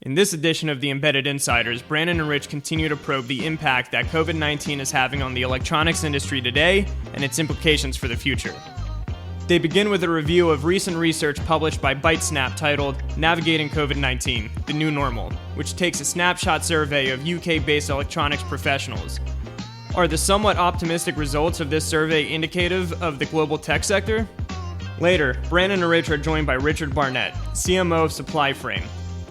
In this edition of the Embedded Insiders, Brandon and Rich continue to probe the impact that COVID-19 is having on the electronics industry today and its implications for the future. They begin with a review of recent research published by ByteSnap titled Navigating COVID-19, the New Normal, which takes a snapshot survey of UK-based electronics professionals. Are the somewhat optimistic results of this survey indicative of the global tech sector? Later, Brandon and Rich are joined by Richard Barnett, CMO of SupplyFrame.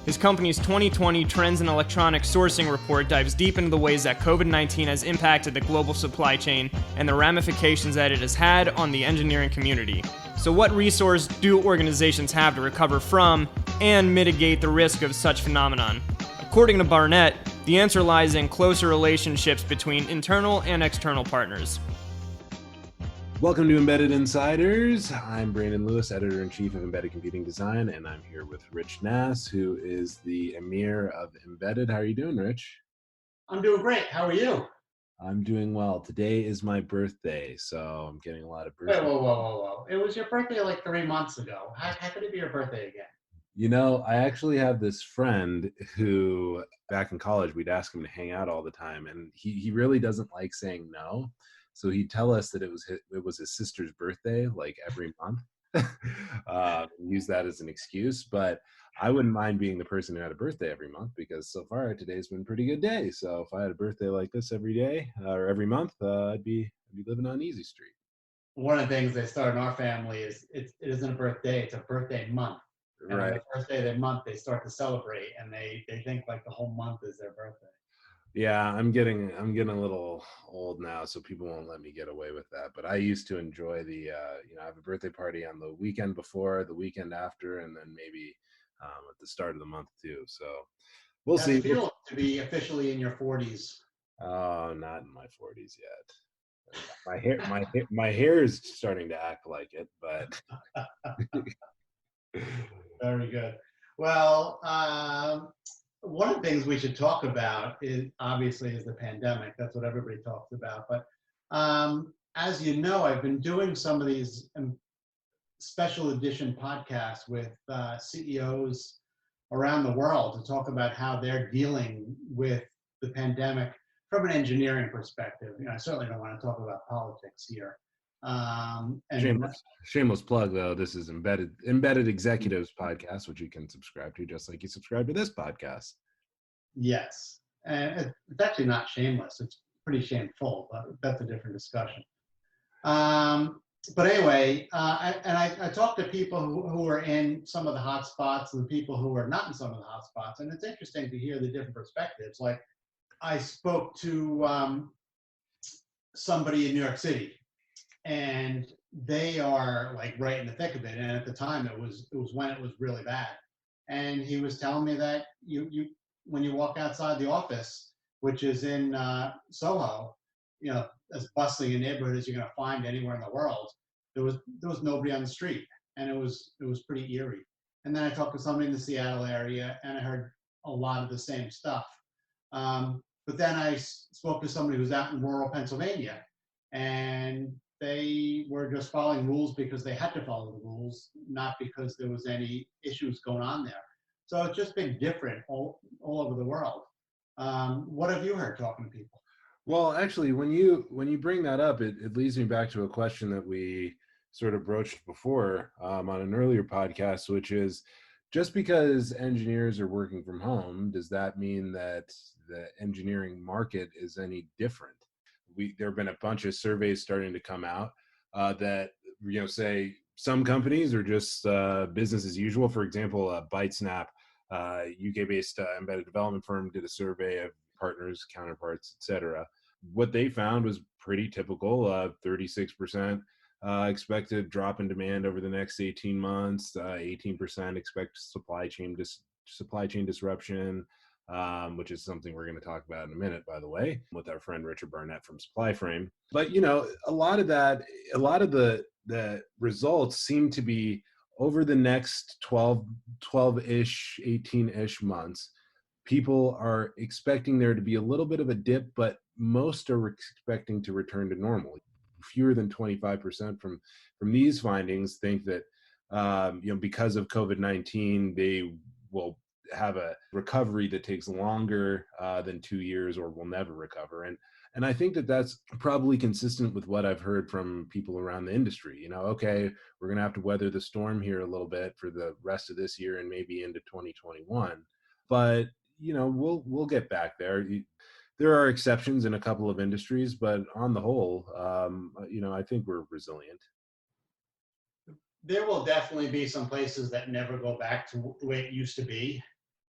His company's 2020 Trends in Electronics Sourcing report dives deep into the ways that COVID-19 has impacted the global supply chain and the ramifications that it has had on the engineering community. So what resource do organizations have to recover from and mitigate the risk of such phenomenon? According to Barnett, the answer lies in closer relationships between internal and external partners. Welcome to Embedded Insiders. I'm Brandon Lewis, Editor-in-Chief of Embedded Computing Design, and I'm here with Rich Nass, who is the Emir of Embedded. How are you doing, Rich? I'm doing great. How are you? I'm doing well. Today is my birthday, so I'm getting a lot of birthday. Whoa. It was your birthday like 3 months ago. How could it be your birthday again? You know, I actually have this friend who, back in college, we'd ask him to hang out all the time, and he really doesn't like saying no. So he'd tell us that it was his sister's birthday, like every month. Use that as an excuse, but I wouldn't mind being the person who had a birthday every month, because so far today's been a pretty good day. So if I had a birthday like this every day or every month, I'd be living on Easy Street. One of the things they start in our family is it isn't a birthday; it's a birthday month. And Right. on the first day of the month, they start to celebrate, and they think like the whole month is their birthday. Yeah, I'm getting a little old now, so people won't let me get away with that. But I used to enjoy I have a birthday party on the weekend before, the weekend after, and then maybe at the start of the month too. So we'll see. How does it feel to be officially in your 40s? Oh, not in my 40s yet. My hair is starting to act like it, but Very good. Well, one of the things we should talk about is the pandemic. That's what everybody talks about. But as you know, I've been doing some of these special edition podcasts with CEOs around the world to talk about how they're dealing with the pandemic from an engineering perspective. I certainly don't want to talk about politics here. Shameless plug, though. This is Embedded Executives podcast, which you can subscribe to just like you subscribe to this podcast. Yes, and it's actually not shameless. It's pretty shameful, but that's a different discussion. But anyway, I talked to people who are in some of the hot spots and people who are not in some of the hot spots, and it's interesting to hear the different perspectives. Like, I spoke to somebody in New York City, and they are like right in the thick of it. And at the time, it was when it was really bad. And he was telling me that you when you walk outside the office, which is in Soho, as bustling a neighborhood as you're going to find anywhere in the world, there was nobody on the street, and it was pretty eerie. And then I talked to somebody in the Seattle area, and I heard a lot of the same stuff. But then I spoke to somebody who's out in rural Pennsylvania, and they were just following rules because they had to follow the rules, not because there was any issues going on there. So it's just been different all over the world. What have you heard talking to people? Well, actually, when you bring that up, it leads me back to a question that we sort of broached before on an earlier podcast, which is, just because engineers are working from home, does that mean that the engineering market is any different? There have been a bunch of surveys starting to come out that say some companies are just business as usual. For example, ByteSnap, UK-based embedded development firm, did a survey of partners, counterparts, etc. What they found was pretty typical. 36% expected drop in demand over the next 18 months. 18% expect supply chain disruption. Which is something we're going to talk about in a minute, by the way, with our friend Richard Barnett from SupplyFrame. But a lot of the results seem to be over the next 12-ish, 18-ish months. People are expecting there to be a little bit of a dip, but most are expecting to return to normal. Fewer than 25% from these findings think that because of COVID-19, they will have a recovery that takes longer than 2 years or will never recover. And I think that that's probably consistent with what I've heard from people around the industry. Okay, we're going to have to weather the storm here a little bit for the rest of this year and maybe into 2021. But we'll get back there. There are exceptions in a couple of industries, but on the whole, I think we're resilient. There will definitely be some places that never go back to the way it used to be,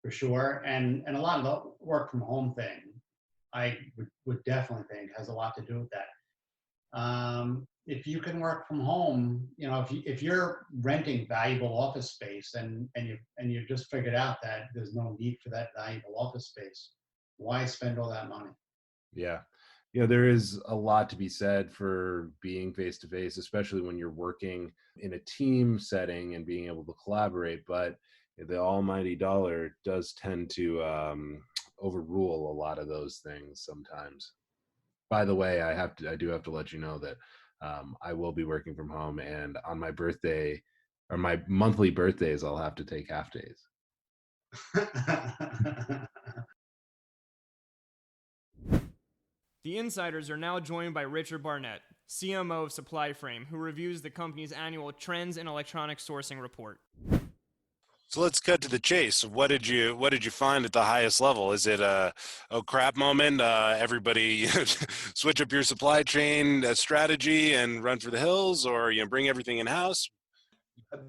for sure. And a lot of the work from home thing, I would definitely think has a lot to do with that. If you can work from home, if you're renting valuable office space and you've just figured out that there's no need for that valuable office space, why spend all that money? Yeah. There is a lot to be said for being face to face, especially when you're working in a team setting and being able to collaborate. But the almighty dollar does tend to overrule a lot of those things sometimes. By the way, I do have to let you know that I will be working from home, and on my birthday or my monthly birthdays, I'll have to take half days. The insiders are now joined by Richard Barnett, CMO of SupplyFrame, who reviews the company's annual Trends in Electronic Sourcing report. So let's cut to the chase. What did you find at the highest level? Is it a crap moment? Everybody switch up your supply chain strategy and run for the hills, or bring everything in house?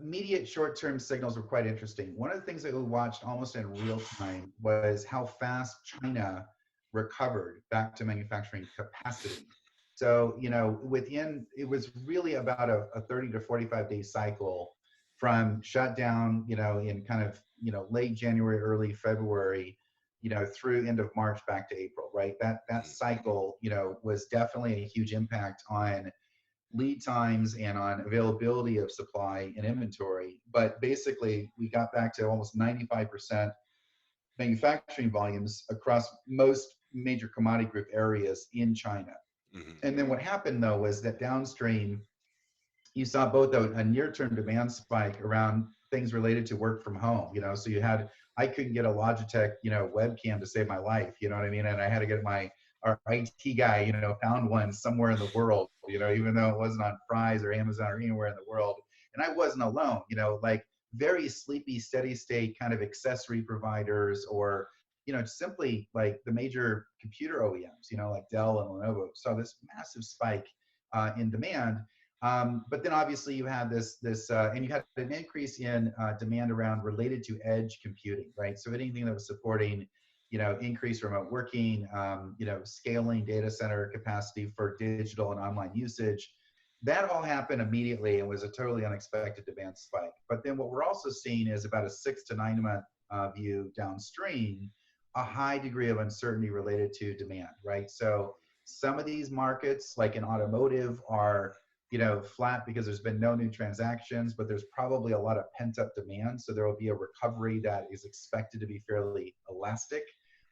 Immediate short-term signals were quite interesting. One of the things that we watched almost in real time was how fast China recovered back to manufacturing capacity. So, it was really about a 30 to 45 day cycle from shutdown, in kind of, late January, early February, through end of March back to April, right? That cycle, was definitely a huge impact on lead times and on availability of supply and inventory. But basically, we got back to almost 95% manufacturing volumes across most major commodity group areas in China. Mm-hmm. And then what happened, though, was that downstream, you saw both a near-term demand spike around things related to work from home. So I couldn't get a Logitech, webcam to save my life. You know what I mean? And I had to get our IT guy, found one somewhere in the world, even though it wasn't on Fry's or Amazon or anywhere in the world. And I wasn't alone, like very sleepy, steady state kind of accessory providers, or, simply like the major computer OEMs, like Dell and Lenovo, saw this massive spike in demand. But then obviously you had this, and you had an increase in demand around related to edge computing, right? So anything that was supporting, increased remote working, scaling data center capacity for digital and online usage, that all happened immediately and was a totally unexpected demand spike. But then what we're also seeing is about a 6 to 9 month view downstream, a high degree of uncertainty related to demand, right? So some of these markets, like in automotive, are flat because there's been no new transactions, but there's probably a lot of pent up demand. So there will be a recovery that is expected to be fairly elastic.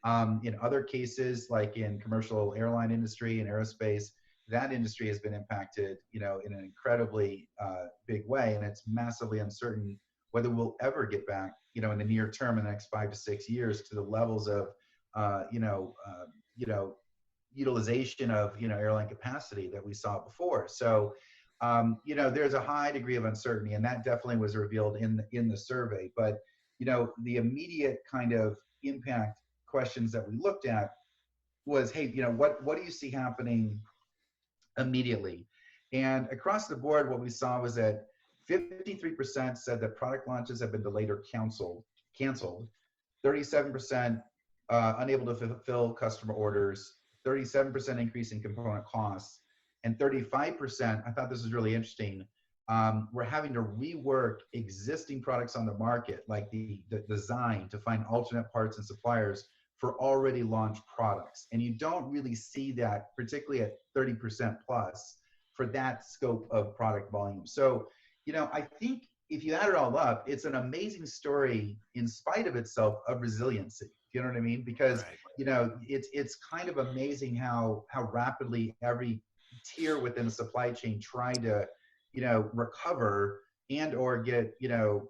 In other cases, like in commercial airline industry and aerospace, that industry has been impacted, in an incredibly big way. And it's massively uncertain whether we'll ever get back, in the near term, in the next 5 to 6 years, to the levels of, utilization of, airline capacity that we saw before. So, there's a high degree of uncertainty, and that definitely was revealed in the survey. But, the immediate kind of impact questions that we looked at was, hey, what do you see happening immediately? And across the board, what we saw was that 53% said that product launches have been delayed or canceled. 37% unable to fulfill customer orders. 37% increase in component costs, and 35%, I thought this was really interesting, we're having to rework existing products on the market, like the design, to find alternate parts and suppliers for already launched products. And you don't really see that, particularly at 30% plus, for that scope of product volume. So, I think if you add it all up, it's an amazing story in spite of itself of resiliency. You know what I mean? Because, right, it's kind of amazing how rapidly every tier within the supply chain tried to, recover, and or get,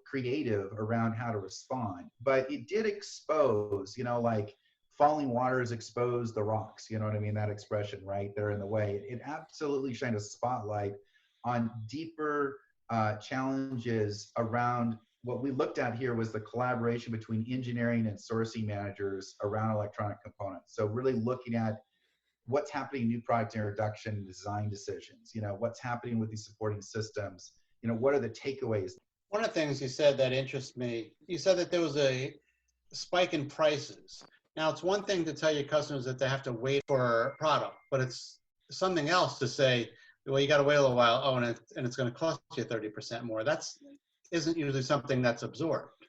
creative around how to respond. But it did expose, like falling waters expose the rocks, you know what I mean? That expression, right? They're in the way. It absolutely shined a spotlight on deeper challenges around what we looked at here was the collaboration between engineering and sourcing managers around electronic components. So really looking at what's happening in new product introduction, design decisions, what's happening with these supporting systems, what are the takeaways? One of the things you said that interests me, you said that there was a spike in prices. Now, it's one thing to tell your customers that they have to wait for a product, but it's something else to say, well, you got to wait a little while. Oh, and it's going to cost you 30% more. Isn't usually something that's absorbed.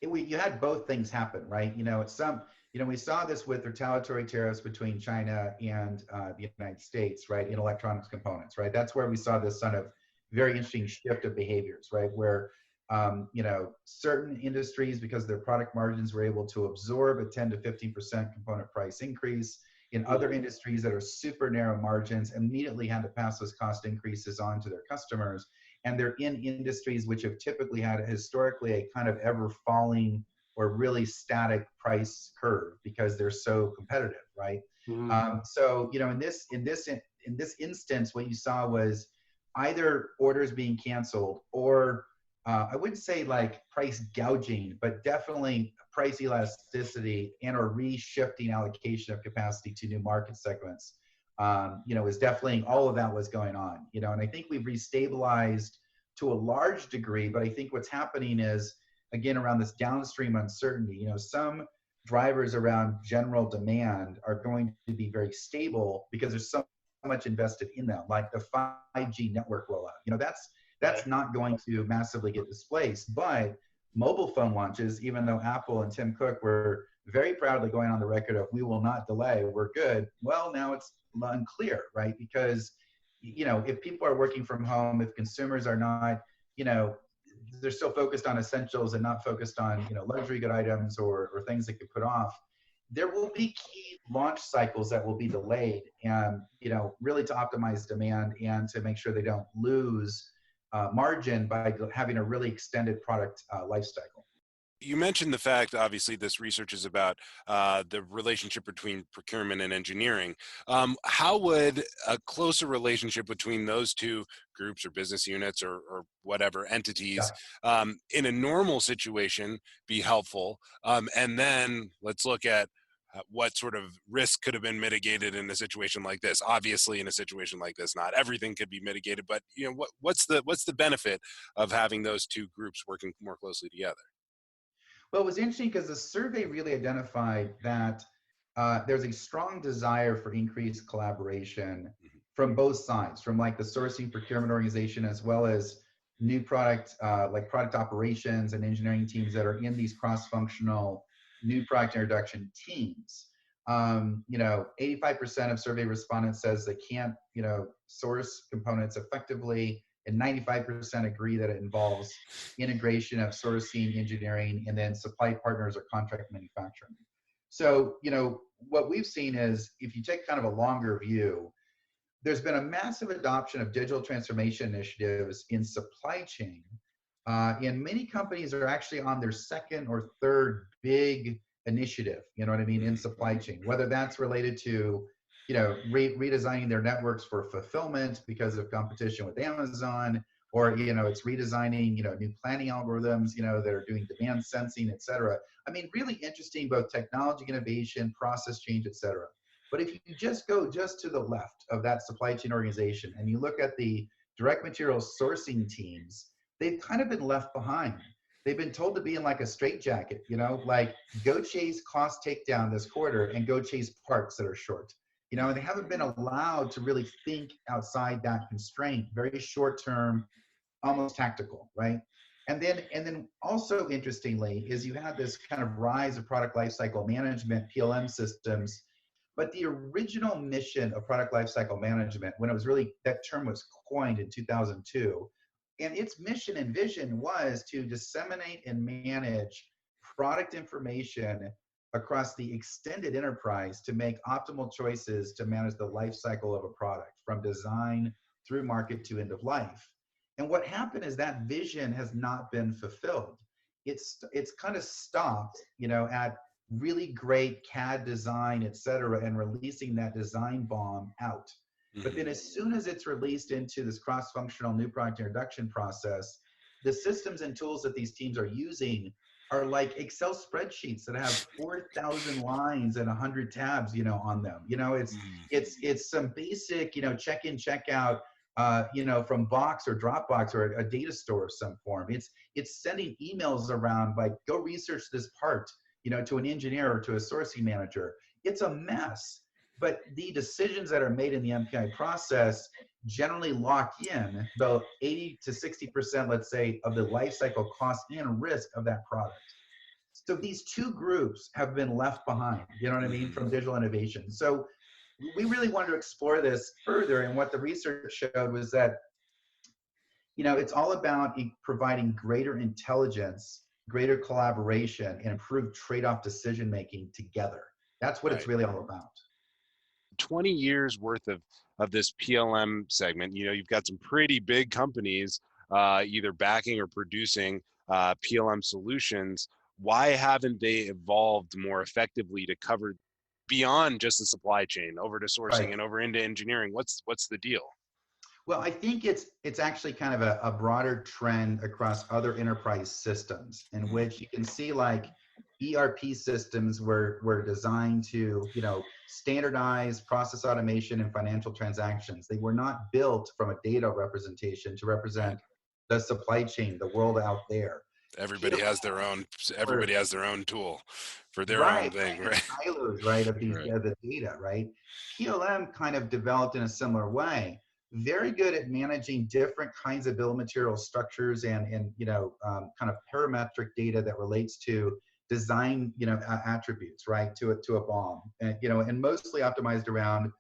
You had both things happen, right? We saw this with retaliatory tariffs between China and the United States, right, in electronics components, right? That's where we saw this sort of very interesting shift of behaviors, right, where certain industries, because their product margins were able to absorb a 10 to 15% component price increase. In other industries that are super narrow margins, immediately had to pass those cost increases on to their customers. And they're in industries which have typically had historically a kind of ever falling or really static price curve because they're so competitive, right? Mm-hmm. So in this instance, what you saw was either orders being canceled or I wouldn't say like price gouging, but definitely price elasticity and or reshifting allocation of capacity to new market segments. Is definitely all of that was going on, and I think we've restabilized to a large degree, but I think what's happening is, again, around this downstream uncertainty, some drivers around general demand are going to be very stable because there's so much invested in them, like the 5G network rollout. That's not going to massively get displaced, but mobile phone launches, even though Apple and Tim Cook were very proudly going on the record of we will not delay, we're good. Well, now it's unclear, right? Because, if people are working from home, if consumers are not, they're still focused on essentials and not focused on, luxury good items or things that could put off, there will be key launch cycles that will be delayed and, really to optimize demand and to make sure they don't lose margin by having a really extended product life cycle. You mentioned the fact, obviously, this research is about the relationship between procurement and engineering. How would a closer relationship between those two groups or business units or whatever entities in a normal situation be helpful? And then let's look at what sort of risk could have been mitigated in a situation like this. Obviously, in a situation like this, not everything could be mitigated, but what's the benefit of having those two groups working more closely together? Well, it was interesting because the survey really identified that there's a strong desire for increased collaboration from both sides, from like the sourcing procurement organization, as well as new product, like product operations and engineering teams that are in these cross-functional new product introduction teams. 85% of survey respondents says they can't, source components effectively, and 95% agree that it involves integration of sourcing, engineering, and then supply partners or contract manufacturing. So, what we've seen is if you take kind of a longer view, there's been a massive adoption of digital transformation initiatives in supply chain. And many companies are actually on their second or third big initiative, in supply chain, whether that's related to, redesigning their networks for fulfillment because of competition with Amazon, or, it's redesigning, new planning algorithms, that are doing demand sensing, et cetera. Really interesting, both technology innovation, process change, et cetera. But if you just go to the left of that supply chain organization and you look at the direct materials sourcing teams, they've kind of been left behind. They've been told to be in like a straitjacket, like go chase cost takedown this quarter and go chase parts that are short. And they haven't been allowed to really think outside that constraint, very short term, almost tactical, right? And then also interestingly is you have this kind of rise of product lifecycle management, PLM systems, but the original mission of product lifecycle management, when it was really, that term was coined in 2002, and its mission and vision was to disseminate and manage product information across the extended enterprise to make optimal choices to manage the life cycle of a product from design through market to end of life. And what happened is that vision has not been fulfilled. It's kind of stopped, at really great CAD design, et cetera, and releasing that design bomb out. But then as soon as it's released into this cross-functional new product introduction process, the systems and tools that these teams are using are like Excel spreadsheets that have 4,000 lines and 100 tabs, on them. It's some basic, check-in, check-out, from Box or Dropbox or a data store of some form. It's sending emails around like, go research this part, to an engineer or to a sourcing manager. It's a mess. But the decisions that are made in the MPI process generally lock in about 80 to 60%, let's say, of the life cycle cost and risk of that product. So these two groups have been left behind, you know what I mean, from digital innovation. So we really wanted to explore this further, and what the research showed was that, it's all about providing greater intelligence, greater collaboration, and improved trade-off decision-making together. That's what it's really all about. 20 years worth of this PLM segment. You've got some pretty big companies either backing or producing PLM solutions. Why haven't they evolved more effectively to cover beyond just the supply chain over to sourcing and over into engineering? What's the deal? Well, I think it's actually kind of a broader trend across other enterprise systems, in which you can see like ERP systems were designed to, standardize process automation and financial transactions. They were not built from a data representation to represent the supply chain, the world out there. Everybody has their own tool for their own thing, right? Silos, right, of these of the data, right? PLM kind of developed in a similar way. Very good at managing different kinds of bill of material structures and kind of parametric data that relates to design, attributes, right, to a BOM, and mostly optimized around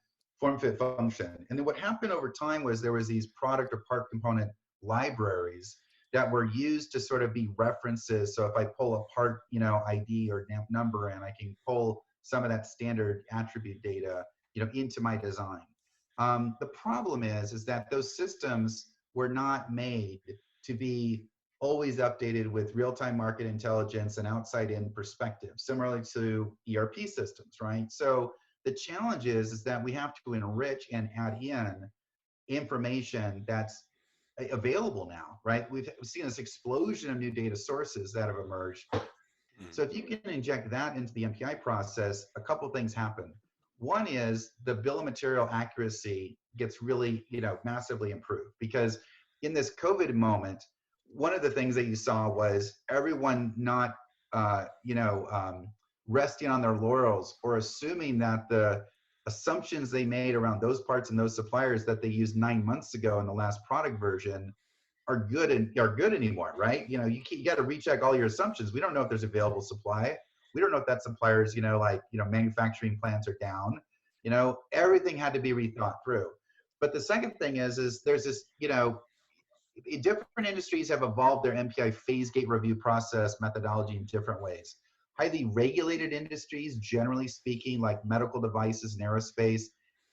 form, fit, function. And then what happened over time was there was these product or part component libraries that were used to sort of be references. So if I pull a part, ID or number, and I can pull some of that standard attribute data, into my design. The problem is that those systems were not made to be always updated with real-time market intelligence and outside-in perspective, similarly to ERP systems, right? So the challenge is that we have to enrich and add in information that's available now, right? We've seen this explosion of new data sources that have emerged. So if you can inject that into the MPI process, a couple things happen. One is the bill of material accuracy gets really, massively improved, because in this COVID moment, one of the things that you saw was everyone not, resting on their laurels or assuming that the assumptions they made around those parts and those suppliers that they used 9 months ago in the last product version are good anymore, right? You got to recheck all your assumptions. We don't know if there's available supply. We don't know if that supplier's, manufacturing plants are down. Everything had to be rethought through. But the second thing is there's this, different industries have evolved their MPI phase gate review process methodology in different ways. Highly regulated industries, generally speaking, like medical devices and aerospace,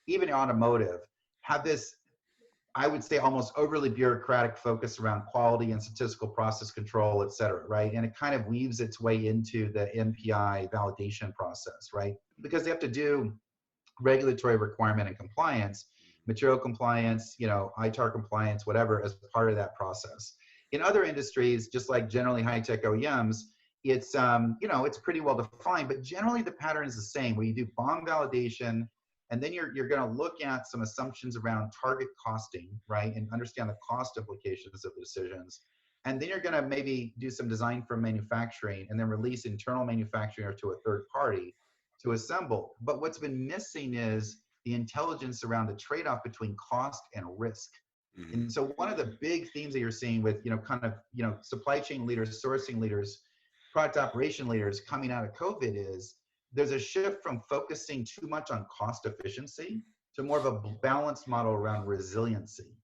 even automotive, have this, I would say, almost overly bureaucratic focus around quality and statistical process control, et cetera, right? And it kind of weaves its way into the MPI validation process, right? Because they have to do regulatory requirement and compliance, material compliance, ITAR compliance, whatever, as part of that process. In other industries, just like generally high-tech OEMs, it's, it's pretty well defined, but generally the pattern is the same, where you do BOM validation, and then you're going to look at some assumptions around target costing, right, and understand the cost implications of the decisions. And then you're going to maybe do some design for manufacturing, and then release internal manufacturing or to a third party to assemble. But what's been missing is the intelligence around the trade-off between cost and risk. And so one of the big themes that you're seeing with, supply chain leaders, sourcing leaders, product operation leaders coming out of COVID is there's a shift from focusing too much on cost efficiency to more of a balanced model around resiliency.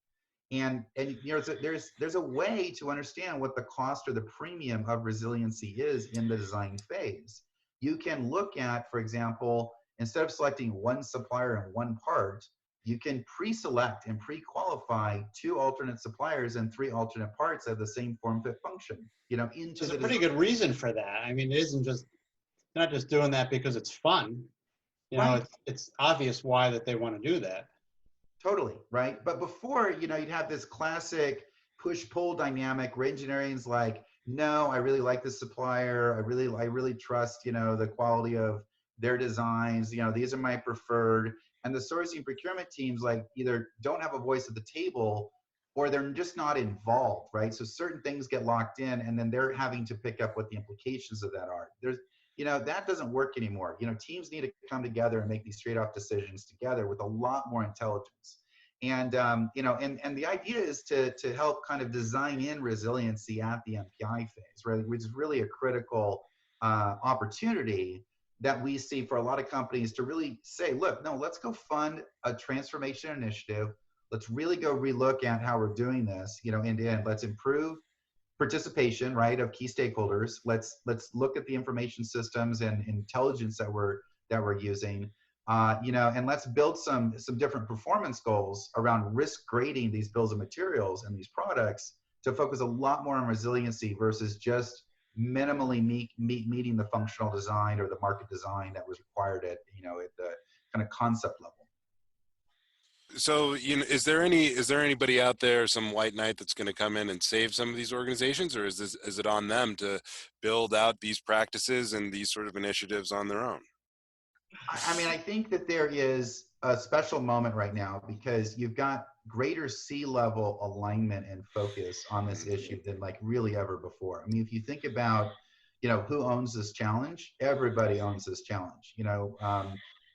And there's a way to understand what the cost or the premium of resiliency is in the design phase. You can look at, for example, instead of selecting one supplier and one part, you can pre-select and pre-qualify 2 alternate suppliers and 3 alternate parts of the same form fit function, into There's the a pretty design. good reason for that. I mean, it isn't just, not just doing that because it's fun. Right. It's obvious why that they want to do that. Totally, right? But before, you'd have this classic push-pull dynamic where engineering's like, no, I really like this supplier. I really trust, the quality of their designs. These are my preferred. And the sourcing procurement teams like either don't have a voice at the table or they're just not involved, right? So certain things get locked in and then they're having to pick up what the implications of that are. That doesn't work anymore. Teams need to come together and make these trade-off decisions together with a lot more intelligence. And and the idea is to help kind of design in resiliency at the MPI phase, right? Which is really a critical opportunity that we see for a lot of companies to really say, look, no, let's go fund a transformation initiative. Let's really go relook at how we're doing this, end to end. Let's improve participation, right, of key stakeholders. Let's look at the information systems and intelligence that we're using, and let's build some different performance goals around risk grading these bills of materials and these products to focus a lot more on resiliency versus just minimally meeting the functional design or the market design that was required at the kind of concept level. So, is there anybody out there, some white knight that's going to come in and save some of these organizations, or is it on them to build out these practices and these sort of initiatives on their own? I mean, I think that there is a special moment right now because you've got greater C-level alignment and focus on this issue than like really ever before. I mean, if you think about, who owns this challenge, everybody owns this challenge.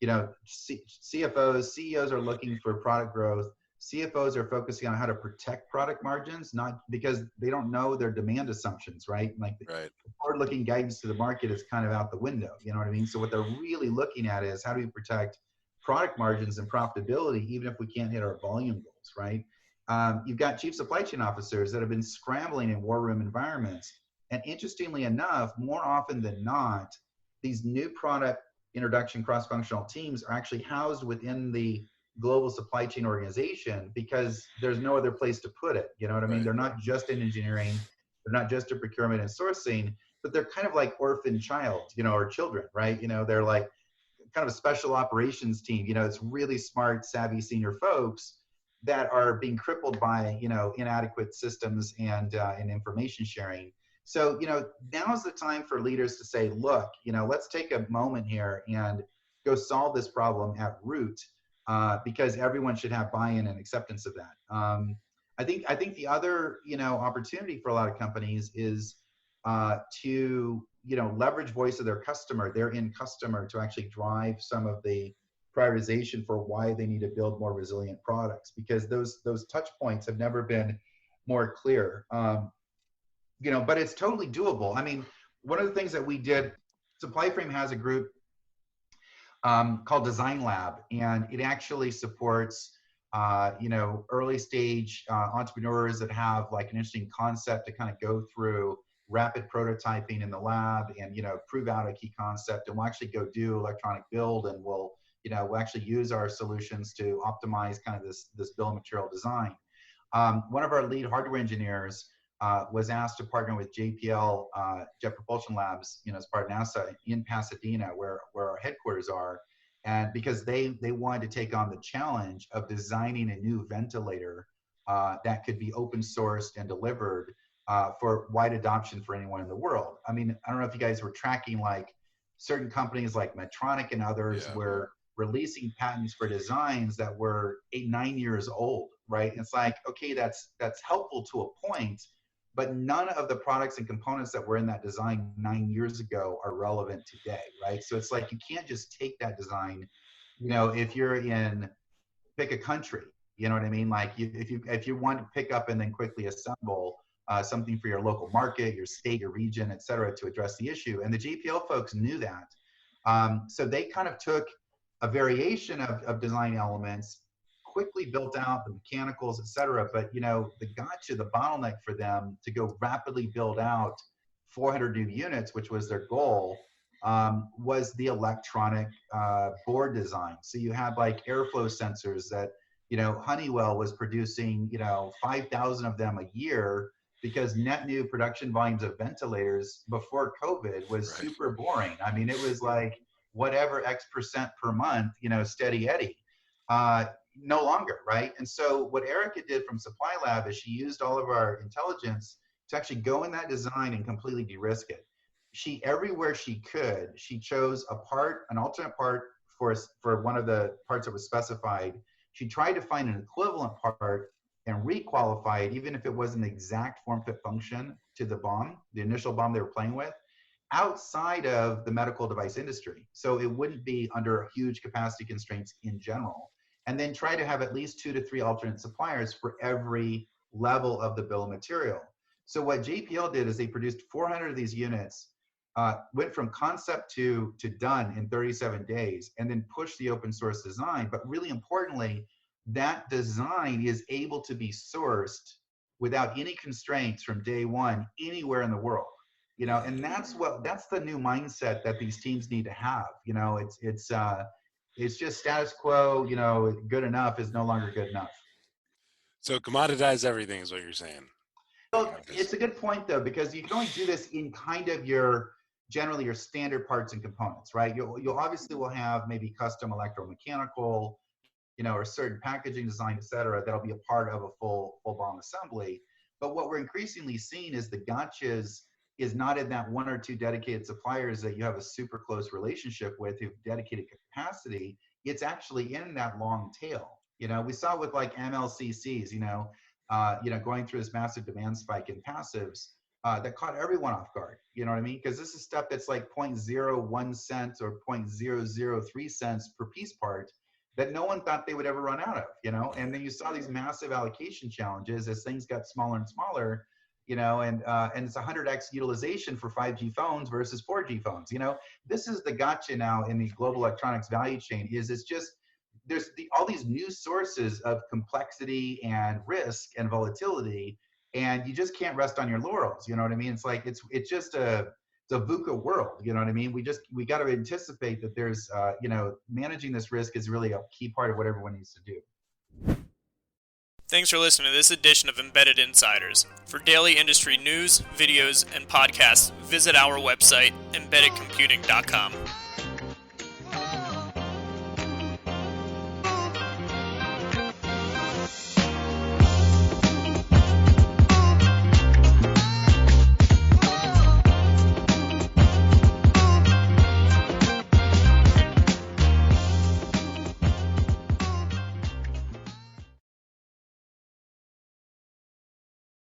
CFOs, CEOs are looking for product growth. CFOs are focusing on how to protect product margins, not because they don't know their demand assumptions, right? Like the forward-looking guidance to the market is kind of out the window. You know what I mean? So what they're really looking at is how do we protect product margins and profitability, even if we can't hit our volume goals, right? You've got chief supply chain officers that have been scrambling in war room environments. And interestingly enough, more often than not, these new product introduction cross-functional teams are actually housed within the global supply chain organization because there's no other place to put it. You know what I mean? They're not just in engineering, they're not just in procurement and sourcing, but they're kind of like orphan child, or children, right? They're like kind of a special operations team. It's really smart, savvy senior folks that are being crippled by, inadequate systems and information sharing. So, now's the time for leaders to say, look, let's take a moment here and go solve this problem at root, because everyone should have buy-in and acceptance of that. I think the other, opportunity for a lot of companies is to, leverage voice of their customer, their end customer, to actually drive some of the prioritization for why they need to build more resilient products, because those touch points have never been more clear. But it's totally doable. I mean, one of the things that we did, SupplyFrame has a group called Design Lab, and it actually supports, early stage entrepreneurs that have like an interesting concept to kind of go through rapid prototyping in the lab and, prove out a key concept. And we'll actually go do electronic build, and we'll actually use our solutions to optimize kind of this bill of material design. One of our lead hardware engineers was asked to partner with JPL, Jet Propulsion Labs, as part of NASA in Pasadena, where our headquarters are, and because they wanted to take on the challenge of designing a new ventilator that could be open sourced and delivered for wide adoption for anyone in the world. I mean, I don't know if you guys were tracking like certain companies like Medtronic and others were releasing patents for designs that were 8-9 years old, right? And it's like, okay, that's helpful to a point, but none of the products and components that were in that design 9 years ago are relevant today, right? So it's like, you can't just take that design, if you're in, pick a country, you know what I mean? Like if you want to pick up and then quickly assemble something for your local market, your state, your region, et cetera, to address the issue. And the JPL folks knew that. So they kind of took a variation of design elements, quickly built out the mechanicals, et cetera. But, the bottleneck for them to go rapidly build out 400 new units, which was their goal, was the electronic board design. So you had like airflow sensors that, Honeywell was producing, 5,000 of them a year because net new production volumes of ventilators before COVID was super boring. I mean, it was like whatever X percent per month, steady Eddie. No longer, right? And so what Erica did from Supply Lab is she used all of our intelligence to actually go in that design and completely de-risk it. She, everywhere she could, she chose an alternate part for one of the parts that was specified. She tried to find an equivalent part and requalify it, even if it wasn't the exact form fit function to the bomb, the initial bomb they were playing with, outside of the medical device industry. So it wouldn't be under huge capacity constraints in general. And then try to have at least 2 to 3 alternate suppliers for every level of the bill of material. So what JPL did is they produced 400 of these units, went from concept to done in 37 days, and then pushed the open source design. But really importantly, that design is able to be sourced without any constraints from day one anywhere in the world. And that's the new mindset that these teams need to have. It's just status quo, good enough is no longer good enough. So commoditize everything is what you're saying. Well, it's a good point though, because you can only do this in kind of generally your standard parts and components, right? You'll obviously will have maybe custom electromechanical, or certain packaging design, et cetera, that'll be a part of a full bomb assembly. But what we're increasingly seeing is the gotchas is not in that 1 or 2 dedicated suppliers that you have a super close relationship with who've dedicated capacity. It's actually in that long tail. We saw with like MLCCs, going through this massive demand spike in passives that caught everyone off guard. You know what I mean? Because this is stuff that's like 0.01 cents or 0.003 cents per piece part that no one thought they would ever run out of, And then you saw these massive allocation challenges as things got smaller and smaller, and it's 100x utilization for 5G phones versus 4G phones. This is the gotcha now in the global electronics value chain. It's just there's all these new sources of complexity and risk and volatility, and you just can't rest on your laurels. You know what I mean? It's like it's just it's a VUCA world. You know what I mean? We got to anticipate that there's managing this risk is really a key part of what everyone needs to do. Thanks for listening to this edition of Embedded Insiders. For daily industry news, videos, and podcasts, visit our website, embeddedcomputing.com.